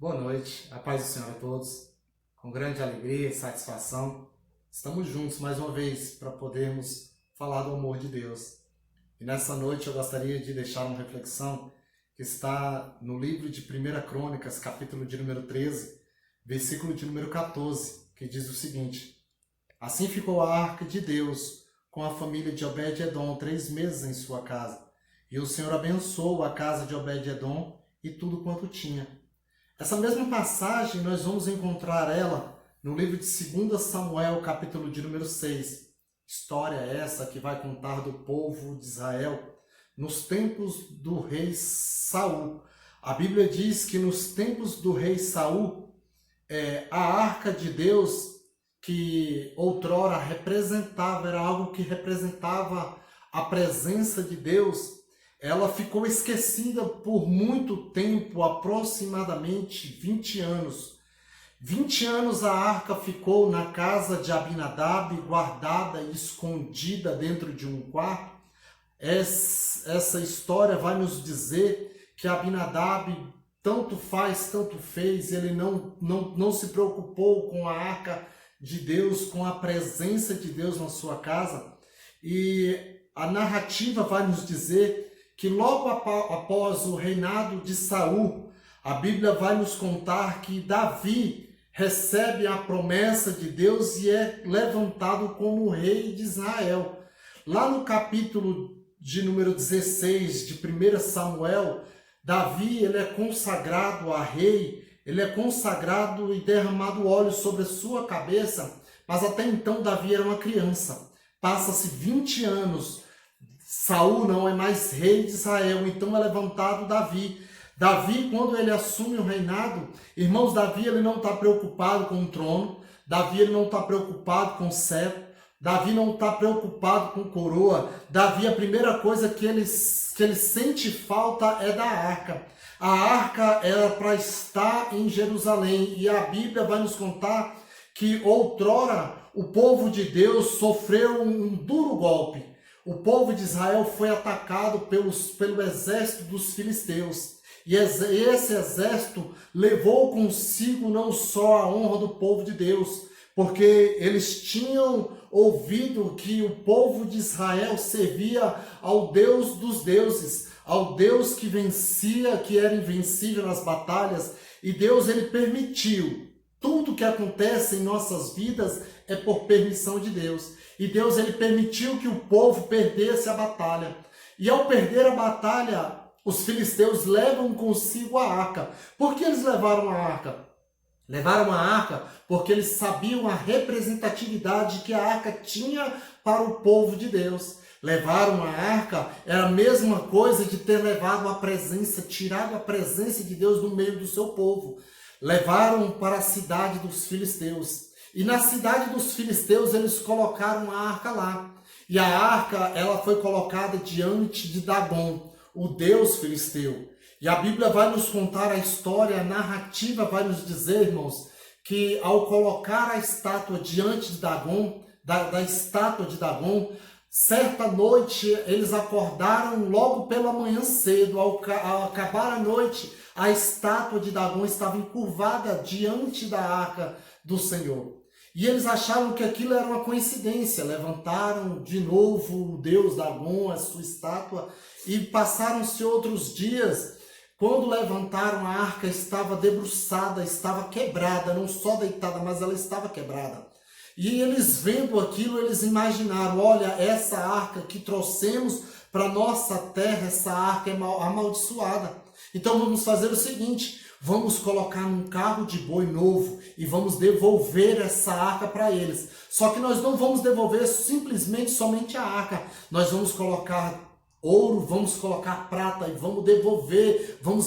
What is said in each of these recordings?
Boa noite, a paz do Senhor a todos. Com grande alegria e satisfação, estamos juntos mais uma vez para podermos falar do amor de Deus. E nessa noite eu gostaria de deixar uma reflexão que está no livro de 1 Crônicas, capítulo de número 13, versículo de número 14, que diz o seguinte: Assim ficou a arca de Deus com a família de Obed-Edom 3 meses em sua casa. E o Senhor abençoou a casa de Obed-Edom e tudo quanto tinha. Essa mesma passagem nós vamos encontrar ela no livro de 2 Samuel, capítulo de número 6. História essa que vai contar do povo de Israel nos tempos do rei Saul. A Bíblia diz que nos tempos do rei Saul, a arca de Deus, que outrora representava, era algo que representava a presença de Deus, ela ficou esquecida por muito tempo, aproximadamente 20 anos. 20 anos a arca ficou na casa de Abinadab, guardada e escondida dentro de um quarto. Essa história vai nos dizer que Abinadab tanto faz, tanto fez, ele não se preocupou com a arca de Deus, com a presença de Deus na sua casa. E a narrativa vai nos dizer que logo após o reinado de Saul, a Bíblia vai nos contar que Davi recebe a promessa de Deus e é levantado como rei de Israel. Lá no capítulo de número 16 de 1 Samuel, Davi ele é consagrado a rei, ele é consagrado e derramado óleo sobre a sua cabeça, mas até então Davi era uma criança. Passa-se 20 anos, Saul não é mais rei de Israel, então é levantado Davi. Davi, quando ele assume o reinado, irmãos, Davi ele não está preocupado com o trono, Davi ele não está preocupado com o cetro, Davi não está preocupado com coroa. Davi, a primeira coisa que ele sente falta é da arca. A arca era para estar em Jerusalém, e a Bíblia vai nos contar que outrora o povo de Deus sofreu um duro golpe. O povo de Israel foi atacado pelo exército dos filisteus. E esse exército levou consigo não só a honra do povo de Deus, porque eles tinham ouvido que o povo de Israel servia ao Deus dos deuses, ao Deus que vencia, que era invencível nas batalhas. E Deus ele permitiu. Tudo que acontece em nossas vidas é por permissão de Deus. E Deus ele permitiu que o povo perdesse a batalha. E ao perder a batalha, os filisteus levam consigo a arca. Por que eles levaram a arca? Levaram a arca porque eles sabiam a representatividade que a arca tinha para o povo de Deus. Levaram a arca, era a mesma coisa de ter levado a presença, tirado a presença de Deus no meio do seu povo. Levaram para a cidade dos filisteus. E na cidade dos filisteus eles colocaram a arca lá. E a arca ela foi colocada diante de Dagom, o deus filisteu. E a Bíblia vai nos contar a história, a narrativa vai nos dizer, irmãos, que ao colocar a estátua diante de Dagom, da estátua de Dagom, certa noite eles acordaram logo pela manhã cedo. Ao acabar a noite, a estátua de Dagom estava encurvada diante da arca do Senhor. E eles acharam que aquilo era uma coincidência. Levantaram de novo o deus Dagom, a sua estátua, e passaram-se outros dias. Quando levantaram, a arca estava debruçada, estava quebrada, não só deitada, mas ela estava quebrada. E eles vendo aquilo, eles imaginaram: olha, essa arca que trouxemos para nossa terra, essa arca é amaldiçoada. Então vamos fazer o seguinte: vamos colocar um carro de boi novo e vamos devolver essa arca para eles. Só que nós não vamos devolver simplesmente somente a arca. Nós vamos colocar ouro, vamos colocar prata e vamos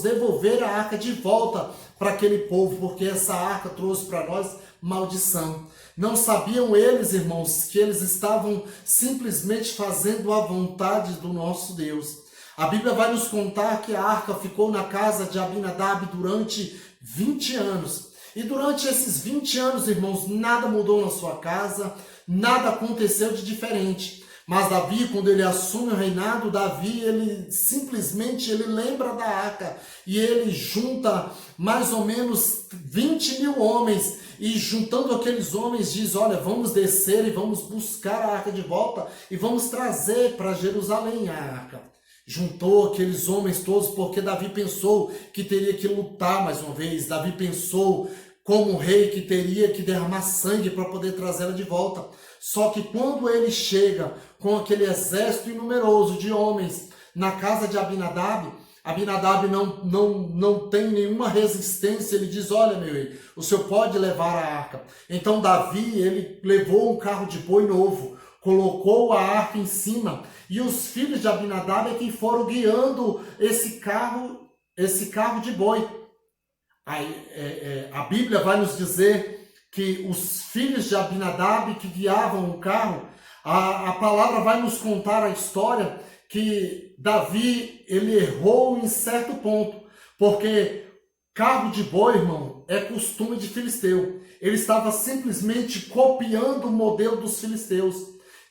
devolver a arca de volta para aquele povo, porque essa arca trouxe para nós maldição. Não sabiam eles, irmãos, que eles estavam simplesmente fazendo a vontade do nosso Deus. A Bíblia vai nos contar que a arca ficou na casa de Abinadab durante 20 anos. E durante esses 20 anos, irmãos, nada mudou na sua casa, nada aconteceu de diferente. Mas Davi, quando ele assume o reinado, Davi, ele simplesmente lembra da arca e ele junta mais ou menos 20 mil homens e juntando aqueles homens diz, olha, vamos descer e vamos buscar a arca de volta e vamos trazer para Jerusalém a arca. Juntou aqueles homens todos porque Davi pensou que teria que lutar mais uma vez. Davi pensou como rei que teria que derramar sangue para poder trazê-la de volta. Só que quando ele chega com aquele exército inumeroso de homens na casa de Abinadab, Abinadab não tem nenhuma resistência, ele diz, olha meu rei, o senhor pode levar a arca. Então Davi, ele levou um carro de boi novo, colocou a arca em cima, e os filhos de Abinadab é que foram guiando esse carro de boi. A Bíblia vai nos dizer que os filhos de Abinadab que guiavam o carro, a palavra vai nos contar a história que Davi, ele errou em certo ponto, porque carro de boi, irmão, é costume de filisteu. Ele estava simplesmente copiando o modelo dos filisteus.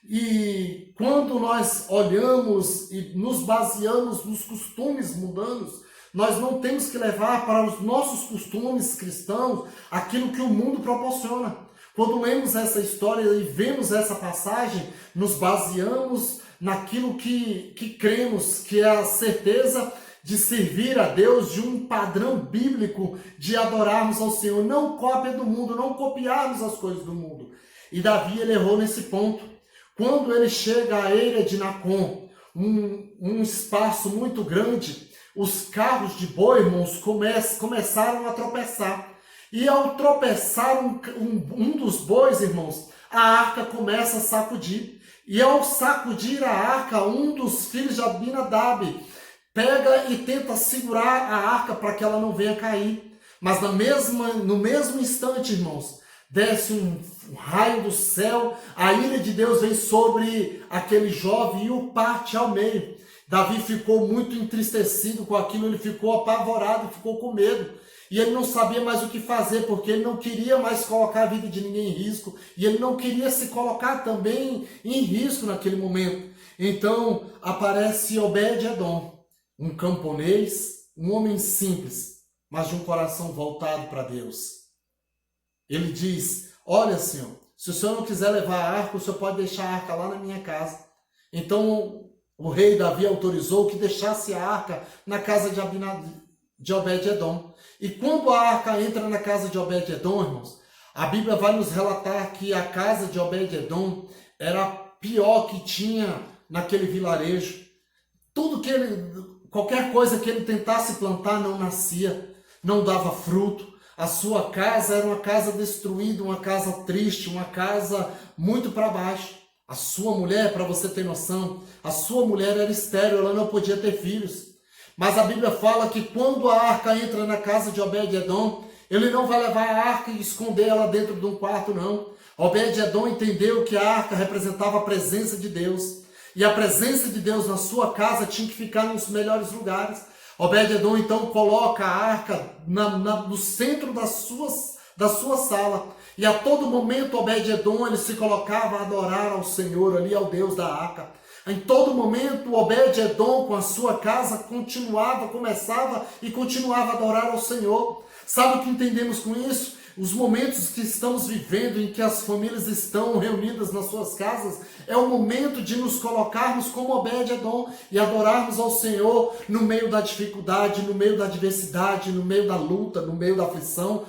E quando nós olhamos e nos baseamos nos costumes mundanos, nós não temos que levar para os nossos costumes cristãos aquilo que o mundo proporciona. Quando lemos essa história e vemos essa passagem, nos baseamos naquilo que cremos, que é a certeza de servir a Deus, de um padrão bíblico de adorarmos ao Senhor, não cópia do mundo, não copiarmos as coisas do mundo. E Davi, ele errou nesse ponto. Quando ele chega à eira de Nacon, um espaço muito grande, os carros de boi, irmãos, começaram a tropeçar. E ao tropeçar um dos bois, irmãos, a arca começa a sacudir. E ao sacudir a arca, um dos filhos de Abinadab pega e tenta segurar a arca para que ela não venha cair. Mas no mesmo instante, irmãos, desce um raio do céu, a ira de Deus vem sobre aquele jovem e o parte ao meio. Davi ficou muito entristecido com aquilo, ele ficou apavorado, ficou com medo. E ele não sabia mais o que fazer, porque ele não queria mais colocar a vida de ninguém em risco. E ele não queria se colocar também em risco naquele momento. Então aparece Obed-Edom, um camponês, um homem simples, mas de um coração voltado para Deus. Ele diz, olha Senhor, se o Senhor não quiser levar a arca, o Senhor pode deixar a arca lá na minha casa. Então o rei Davi autorizou que deixasse a arca na casa de Obed-Edom. E quando a arca entra na casa de Obed-Edom, irmãos, a Bíblia vai nos relatar que a casa de Obed-Edom era a pior que tinha naquele vilarejo. Qualquer coisa que ele tentasse plantar não nascia, não dava fruto. A sua casa era uma casa destruída, uma casa triste, uma casa muito para baixo. A sua mulher, para você ter noção, a sua mulher era estéril, ela não podia ter filhos. Mas a Bíblia fala que quando a arca entra na casa de Obed-Edom, ele não vai levar a arca e esconder ela dentro de um quarto, não. Obed-Edom entendeu que a arca representava a presença de Deus. E a presença de Deus na sua casa tinha que ficar nos melhores lugares. Obed-Edom então coloca a arca no centro da sua sala. E a todo momento Obed-Edom ele se colocava a adorar ao Senhor ali, ao Deus da arca. Em todo momento Obed-Edom com a sua casa começava e continuava a adorar ao Senhor. Sabe o que entendemos com isso? Os momentos que estamos vivendo, em que as famílias estão reunidas nas suas casas, é o momento de nos colocarmos como Obed-Edom e adorarmos ao Senhor no meio da dificuldade, no meio da adversidade, no meio da luta, no meio da aflição.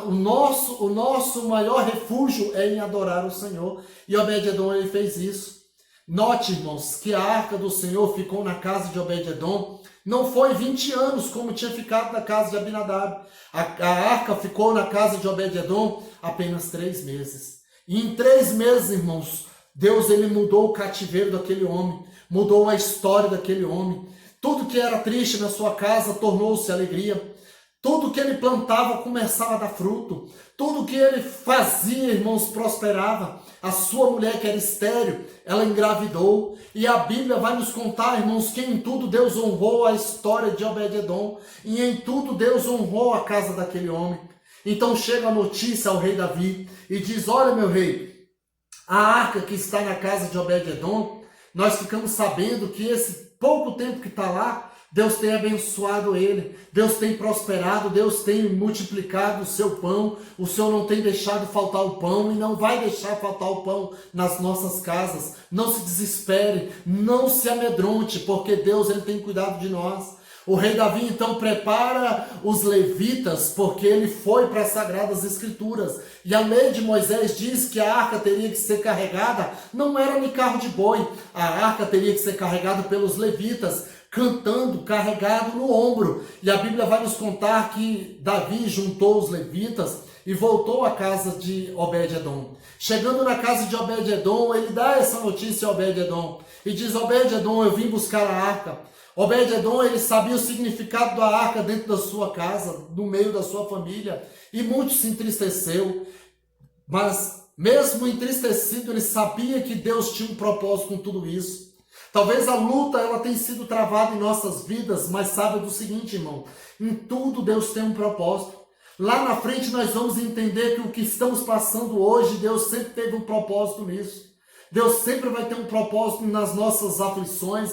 O nosso maior refúgio é em adorar o Senhor. E Obed-Edom ele fez isso. Note, irmãos, que a arca do Senhor ficou na casa de Obed-Edom. Não foi 20 anos como tinha ficado na casa de Abinadab. A arca ficou na casa de Obed-Edom apenas 3 meses. E em 3 meses, irmãos, Deus ele mudou o cativeiro daquele homem, mudou a história daquele homem. Tudo que era triste na sua casa tornou-se alegria. Tudo que ele plantava começava a dar fruto. Tudo que ele fazia, irmãos, prosperava. A sua mulher, que era estéril, ela engravidou. E a Bíblia vai nos contar, irmãos, que em tudo Deus honrou a história de Obed-Edom. E em tudo Deus honrou a casa daquele homem. Então chega a notícia ao rei Davi e diz, olha meu rei, a arca que está na casa de Obed-Edom, nós ficamos sabendo que esse pouco tempo que está lá, Deus tem abençoado ele, Deus tem prosperado, Deus tem multiplicado o seu pão, o Senhor não tem deixado faltar o pão e não vai deixar faltar o pão nas nossas casas. Não se desespere, não se amedronte, porque Deus ele tem cuidado de nós. O rei Davi então prepara os levitas, porque ele foi para as Sagradas Escrituras. E a lei de Moisés diz que a arca teria que ser carregada, não era nem carro de boi, a arca teria que ser carregada pelos levitas, cantando, carregado no ombro. E a Bíblia vai nos contar que Davi juntou os levitas e voltou à casa de Obed-edom. Chegando na casa de Obed-edom, ele dá essa notícia a Obed-edom e diz: Obed-edom, eu vim buscar a arca. Obed-edom, ele sabia o significado da arca dentro da sua casa, no meio da sua família, e muito se entristeceu. Mas mesmo entristecido, ele sabia que Deus tinha um propósito com tudo isso. Talvez a luta ela tenha sido travada em nossas vidas, mas saiba do seguinte, irmão, em tudo Deus tem um propósito. Lá na frente nós vamos entender que o que estamos passando hoje, Deus sempre teve um propósito nisso. Deus sempre vai ter um propósito nas nossas aflições,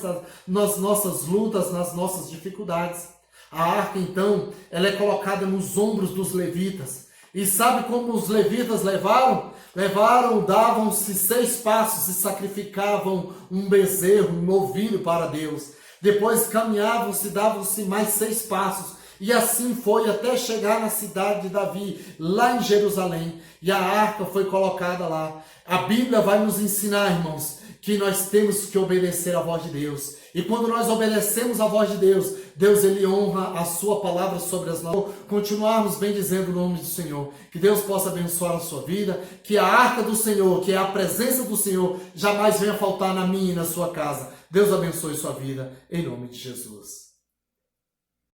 nas nossas lutas, nas nossas dificuldades. A arca, então, ela é colocada nos ombros dos levitas. E sabe como os levitas levaram? Davam-se 6 passos e sacrificavam um bezerro, um novilho para Deus. Depois caminhavam-se, davam-se mais 6 passos. E assim foi até chegar na cidade de Davi, lá em Jerusalém. E a arca foi colocada lá. A Bíblia vai nos ensinar, irmãos, que nós temos que obedecer à voz de Deus. E quando nós obedecemos à voz de Deus, Deus ele honra a sua palavra sobre as nossas. Continuarmos bem dizendo o nome do Senhor. Que Deus possa abençoar a sua vida. Que a arca do Senhor, que é a presença do Senhor, jamais venha faltar na minha e na sua casa. Deus abençoe sua vida, em nome de Jesus.